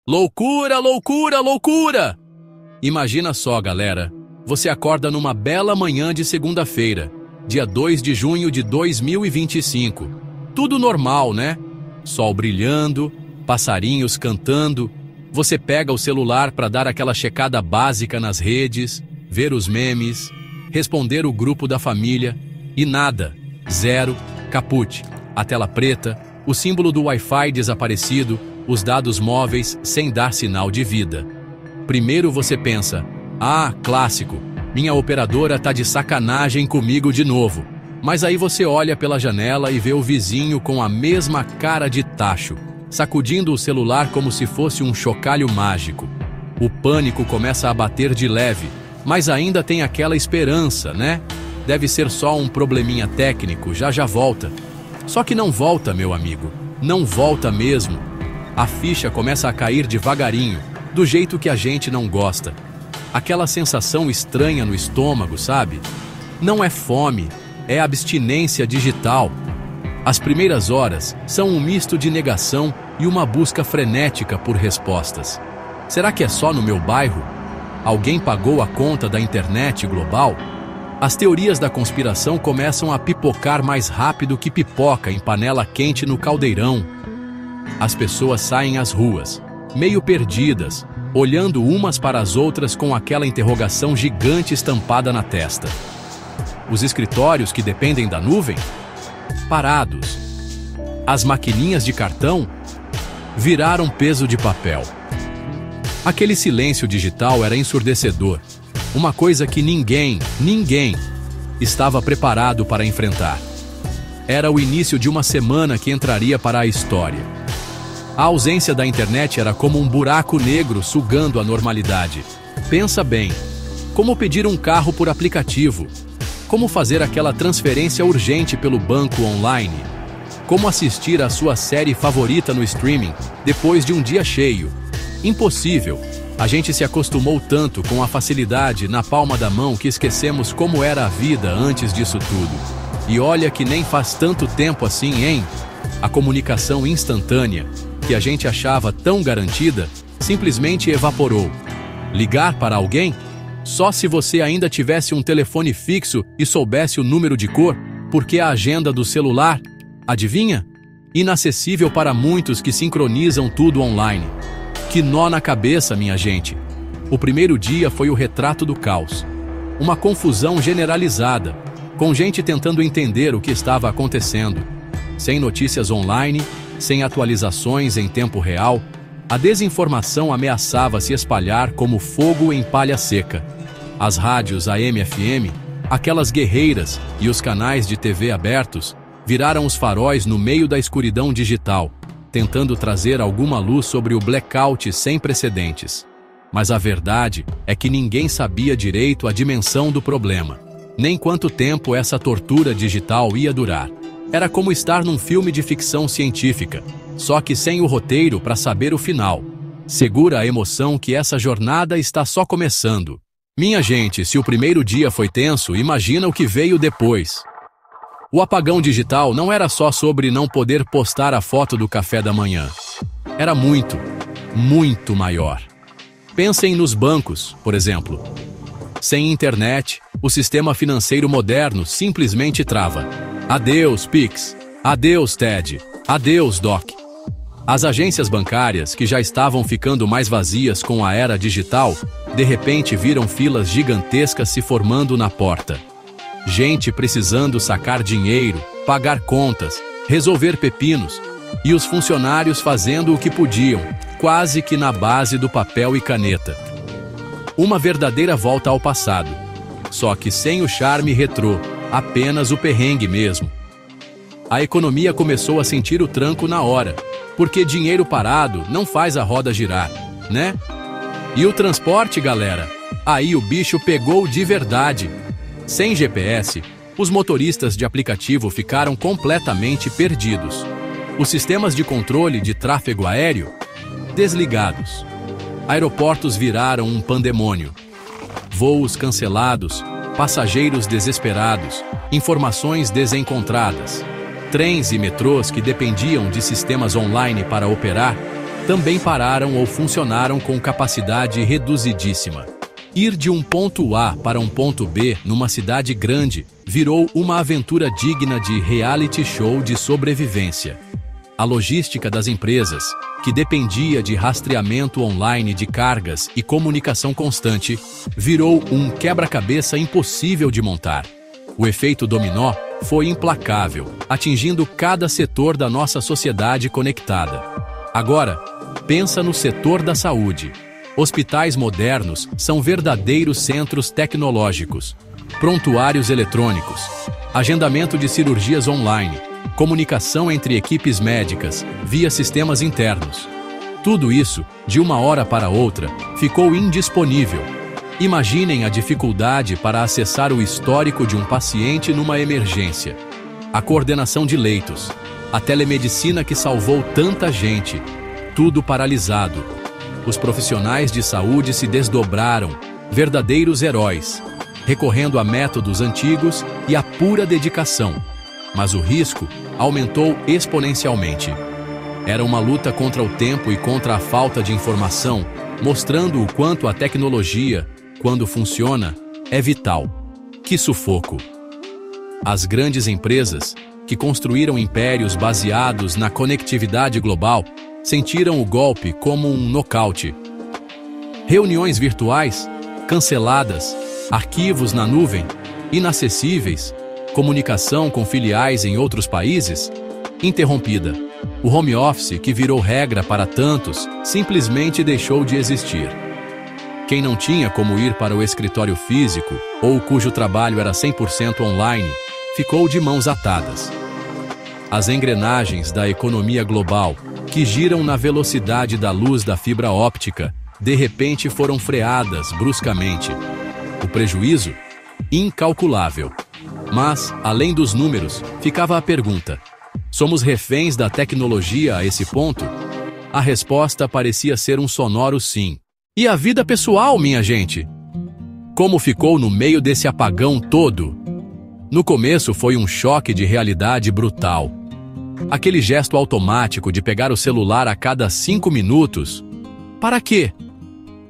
Loucura, loucura, loucura! Imagina só, galera. Você acorda numa bela manhã de segunda-feira, dia 2 de junho de 2025. Tudo normal, né? Sol brilhando, passarinhos cantando. Você pega o celular para dar aquela checada básica nas redes, ver os memes, responder o grupo da família e nada. Zero, caput, a tela preta, o símbolo do Wi-Fi desaparecido, os dados móveis sem dar sinal de vida. Primeiro você pensa, clássico, minha operadora tá de sacanagem comigo de novo. Mas aí você olha pela janela e vê o vizinho com a mesma cara de tacho, sacudindo o celular como se fosse um chocalho mágico. O pânico começa a bater de leve, mas ainda tem aquela esperança, né? Deve ser só um probleminha técnico, já volta. Só que não volta, meu amigo, não volta mesmo. A ficha começa a cair devagarinho, do jeito que a gente não gosta. Aquela sensação estranha no estômago, sabe? Não é fome, é abstinência digital. As primeiras horas são um misto de negação e uma busca frenética por respostas. Será que é só no meu bairro? Alguém pagou a conta da internet global? As teorias da conspiração começam a pipocar mais rápido que pipoca em panela quente no caldeirão. As pessoas saem às ruas, meio perdidas, olhando umas para as outras com aquela interrogação gigante estampada na testa. Os escritórios que dependem da nuvem? Parados. As maquininhas de cartão? Viraram peso de papel. Aquele silêncio digital era ensurdecedor, uma coisa que ninguém estava preparado para enfrentar. Era o início de uma semana que entraria para a história. A ausência da internet era como um buraco negro sugando a normalidade. Pensa bem, como pedir um carro por aplicativo? Como fazer aquela transferência urgente pelo banco online? Como assistir à sua série favorita no streaming depois de um dia cheio? Impossível. A gente se acostumou tanto com a facilidade na palma da mão que esquecemos como era a vida antes disso tudo. E olha que nem faz tanto tempo assim, hein? A comunicação instantânea, que a gente achava tão garantida, simplesmente evaporou. Ligar para alguém? Só se você ainda tivesse um telefone fixo e soubesse o número de cor, porque a agenda do celular, adivinha? Inacessível para muitos que sincronizam tudo online. Que nó na cabeça, minha gente. O primeiro dia foi o retrato do caos. Uma confusão generalizada, com gente tentando entender o que estava acontecendo. Sem notícias online, sem atualizações em tempo real, a desinformação ameaçava se espalhar como fogo em palha seca. As rádios AM/FM, aquelas guerreiras e os canais de TV abertos, viraram os faróis no meio da escuridão digital, tentando trazer alguma luz sobre o blackout sem precedentes. Mas a verdade é que ninguém sabia direito a dimensão do problema, nem quanto tempo essa tortura digital ia durar. Era como estar num filme de ficção científica, só que sem o roteiro para saber o final. Segura a emoção que essa jornada está só começando. Minha gente, se o primeiro dia foi tenso, imagina o que veio depois. O apagão digital não era só sobre não poder postar a foto do café da manhã. Era muito maior. Pensem nos bancos, por exemplo. Sem internet, o sistema financeiro moderno simplesmente trava. Adeus, Pix. Adeus, TED. Adeus, DOC. As agências bancárias, que já estavam ficando mais vazias com a era digital, de repente viram filas gigantescas se formando na porta. Gente precisando sacar dinheiro, pagar contas, resolver pepinos, e os funcionários fazendo o que podiam, quase que na base do papel e caneta. Uma verdadeira volta ao passado, só que sem o charme retrô, apenas o perrengue mesmo. A economia começou a sentir o tranco na hora, porque dinheiro parado não faz a roda girar, né? E o transporte, galera? Aí o bicho pegou de verdade. Sem GPS, os motoristas de aplicativo ficaram completamente perdidos. Os sistemas de controle de tráfego aéreo, desligados. Aeroportos viraram um pandemônio. Voos cancelados, passageiros desesperados, informações desencontradas. Trens e metrôs que dependiam de sistemas online para operar, também pararam ou funcionaram com capacidade reduzidíssima. Ir de um ponto A para um ponto B numa cidade grande virou uma aventura digna de reality show de sobrevivência. A logística das empresas, que dependia de rastreamento online de cargas e comunicação constante, virou um quebra-cabeça impossível de montar. O efeito dominó foi implacável, atingindo cada setor da nossa sociedade conectada. Agora, pensa no setor da saúde. Hospitais modernos são verdadeiros centros tecnológicos. Prontuários eletrônicos, agendamento de cirurgias online, comunicação entre equipes médicas via sistemas internos. Tudo isso, de uma hora para outra, ficou indisponível. Imaginem a dificuldade para acessar o histórico de um paciente numa emergência. A coordenação de leitos, a telemedicina que salvou tanta gente, tudo paralisado. Os profissionais de saúde se desdobraram, verdadeiros heróis, recorrendo a métodos antigos e a pura dedicação. Mas o risco aumentou exponencialmente. Era uma luta contra o tempo e contra a falta de informação, mostrando o quanto a tecnologia, quando funciona, é vital. Que sufoco! As grandes empresas, que construíram impérios baseados na conectividade global, sentiram o golpe como um nocaute. Reuniões virtuais, canceladas, arquivos na nuvem, inacessíveis, comunicação com filiais em outros países, interrompida. O home office, que virou regra para tantos, simplesmente deixou de existir. Quem não tinha como ir para o escritório físico, ou cujo trabalho era 100% online, ficou de mãos atadas. As engrenagens da economia global, que giram na velocidade da luz da fibra óptica, de repente foram freadas bruscamente. O prejuízo? Incalculável. Mas, além dos números, ficava a pergunta: somos reféns da tecnologia a esse ponto? A resposta parecia ser um sonoro sim. E a vida pessoal, minha gente? Como ficou no meio desse apagão todo? No começo foi um choque de realidade brutal. Aquele gesto automático de pegar o celular a cada 5 minutos. Para quê?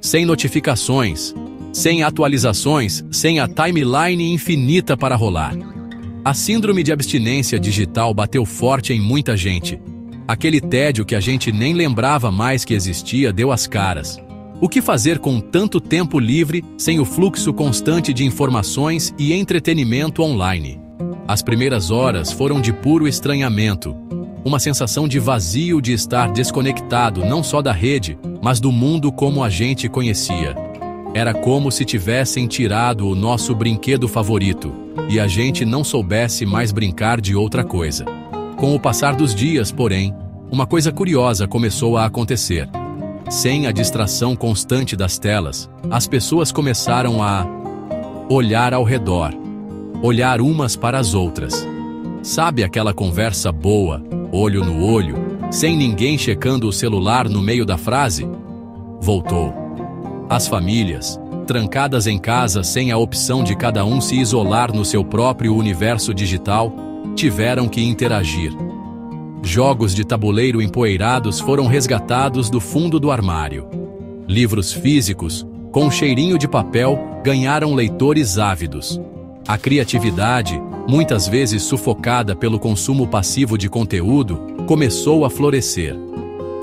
Sem notificações, sem atualizações, sem a timeline infinita para rolar. A síndrome de abstinência digital bateu forte em muita gente. Aquele tédio que a gente nem lembrava mais que existia deu as caras. O que fazer com tanto tempo livre, sem o fluxo constante de informações e entretenimento online? As primeiras horas foram de puro estranhamento. Uma sensação de vazio de estar desconectado não só da rede, mas do mundo como a gente conhecia. Era como se tivessem tirado o nosso brinquedo favorito e a gente não soubesse mais brincar de outra coisa. Com o passar dos dias, porém, uma coisa curiosa começou a acontecer. Sem a distração constante das telas, as pessoas começaram a olhar ao redor, olhar umas para as outras. Sabe aquela conversa boa, olho no olho, sem ninguém checando o celular no meio da frase? Voltou. As famílias, trancadas em casa sem a opção de cada um se isolar no seu próprio universo digital, tiveram que interagir. Jogos de tabuleiro empoeirados foram resgatados do fundo do armário. Livros físicos, com um cheirinho de papel, ganharam leitores ávidos. A criatividade, muitas vezes sufocada pelo consumo passivo de conteúdo, começou a florescer.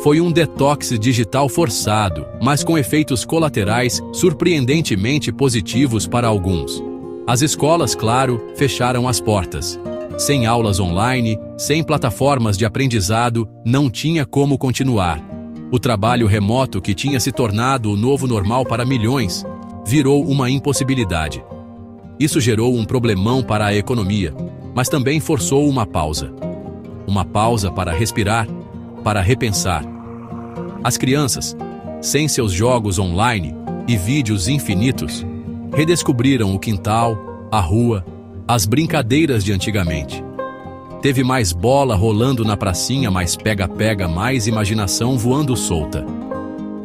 Foi um detox digital forçado, mas com efeitos colaterais surpreendentemente positivos para alguns. As escolas, claro, fecharam as portas. Sem aulas online, sem plataformas de aprendizado, não tinha como continuar. O trabalho remoto, que tinha se tornado o novo normal para milhões, virou uma impossibilidade. Isso gerou um problemão para a economia, mas também forçou uma pausa. Uma pausa para respirar, para repensar. As crianças, sem seus jogos online e vídeos infinitos, redescobriram o quintal, a rua, as brincadeiras de antigamente. Teve mais bola rolando na pracinha, mais pega-pega, mais imaginação voando solta.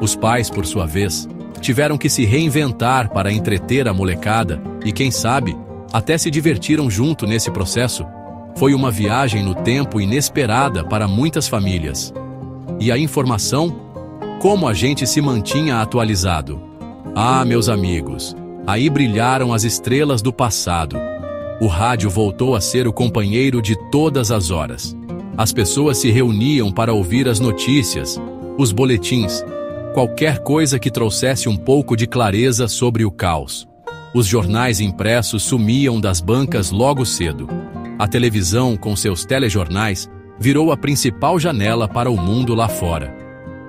Os pais, por sua vez, tiveram que se reinventar para entreter a molecada e, quem sabe, até se divertiram junto nesse processo. Foi uma viagem no tempo inesperada para muitas famílias. E a informação Como a gente se mantinha atualizado? Ah, meus amigos, aí brilharam as estrelas do passado. O rádio voltou a ser o companheiro de todas as horas. As pessoas se reuniam para ouvir as notícias, os boletins, qualquer coisa que trouxesse um pouco de clareza sobre o caos. Os jornais impressos sumiam das bancas logo cedo. A televisão, com seus telejornais, virou a principal janela para o mundo lá fora.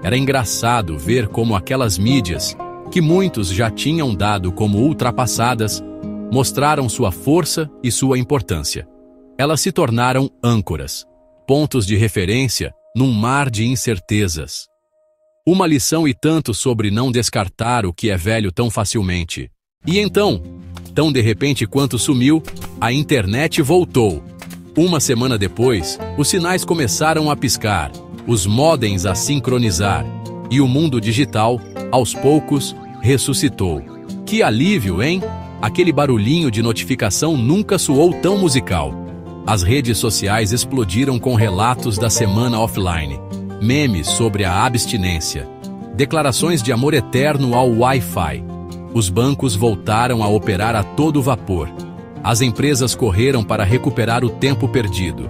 Era engraçado ver como aquelas mídias, que muitos já tinham dado como ultrapassadas, mostraram sua força e sua importância. Elas se tornaram âncoras, pontos de referência num mar de incertezas. Uma lição e tanto sobre não descartar o que é velho tão facilmente. E então, tão de repente quanto sumiu, a internet voltou. Uma semana depois, os sinais começaram a piscar, os modems a sincronizar, e o mundo digital, aos poucos, ressuscitou. Que alívio, hein? Aquele barulhinho de notificação nunca soou tão musical. As redes sociais explodiram com relatos da semana offline, memes sobre a abstinência, declarações de amor eterno ao Wi-Fi. Os bancos voltaram a operar a todo vapor. As empresas correram para recuperar o tempo perdido.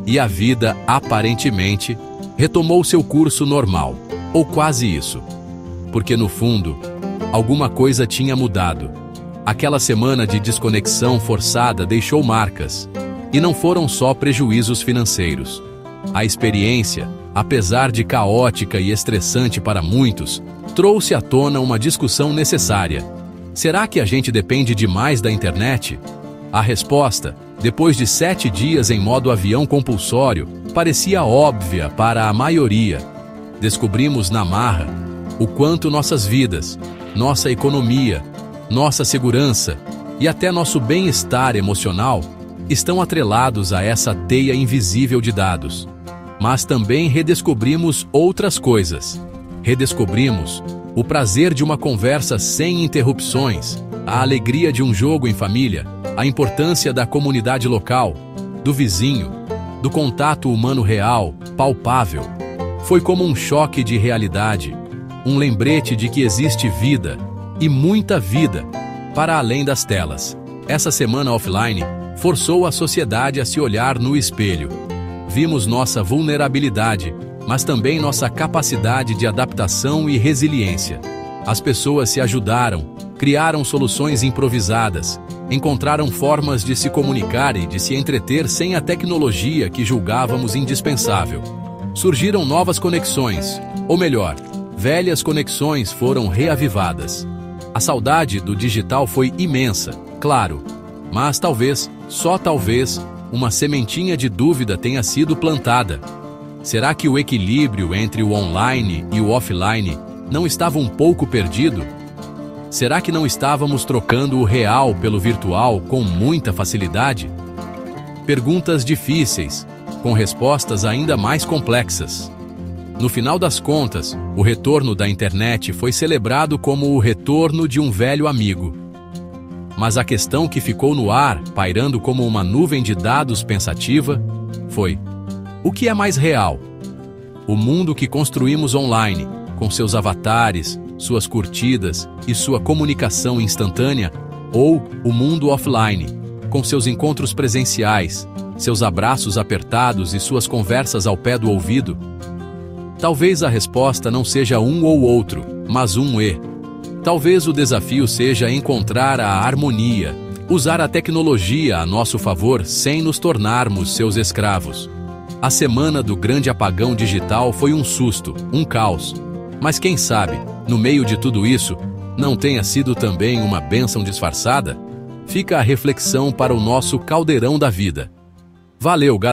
E a vida, aparentemente, retomou seu curso normal, ou quase isso. Porque, no fundo, alguma coisa tinha mudado. Aquela semana de desconexão forçada deixou marcas. E não foram só prejuízos financeiros. A experiência, apesar de caótica e estressante para muitos, trouxe à tona uma discussão necessária. Será que a gente depende demais da internet? A resposta, depois de 7 dias em modo avião compulsório, parecia óbvia para a maioria. Descobrimos na marra o quanto nossas vidas, nossa economia, nossa segurança e até nosso bem-estar emocional estão atrelados a essa teia invisível de dados. Mas também redescobrimos outras coisas. Redescobrimos o prazer de uma conversa sem interrupções, a alegria de um jogo em família, a importância da comunidade local, do vizinho, do contato humano real, palpável. Foi como um choque de realidade, um lembrete de que existe vida, e muita vida, para além das telas. Essa semana offline forçou a sociedade a se olhar no espelho. Vimos nossa vulnerabilidade, mas também nossa capacidade de adaptação e resiliência. As pessoas se ajudaram, criaram soluções improvisadas, encontraram formas de se comunicar e de se entreter sem a tecnologia que julgávamos indispensável. Surgiram novas conexões, ou melhor, velhas conexões foram reavivadas. A saudade do digital foi imensa, claro, mas talvez, só talvez, uma sementinha de dúvida tenha sido plantada. Será que o equilíbrio entre o online e o offline não estava um pouco perdido? Será que não estávamos trocando o real pelo virtual com muita facilidade? Perguntas difíceis, com respostas ainda mais complexas. No final das contas, o retorno da internet foi celebrado como o retorno de um velho amigo. Mas a questão que ficou no ar, pairando como uma nuvem de dados pensativa, foi: o que é mais real? O mundo que construímos online, com seus avatares, suas curtidas e sua comunicação instantânea, ou o mundo offline, com seus encontros presenciais, seus abraços apertados e suas conversas ao pé do ouvido? Talvez a resposta não seja um ou outro, mas um e. Talvez o desafio seja encontrar a harmonia, usar a tecnologia a nosso favor sem nos tornarmos seus escravos. A semana do grande apagão digital foi um susto, um caos. Mas quem sabe, no meio de tudo isso, não tenha sido também uma bênção disfarçada? Fica a reflexão para o nosso caldeirão da vida. Valeu, galera!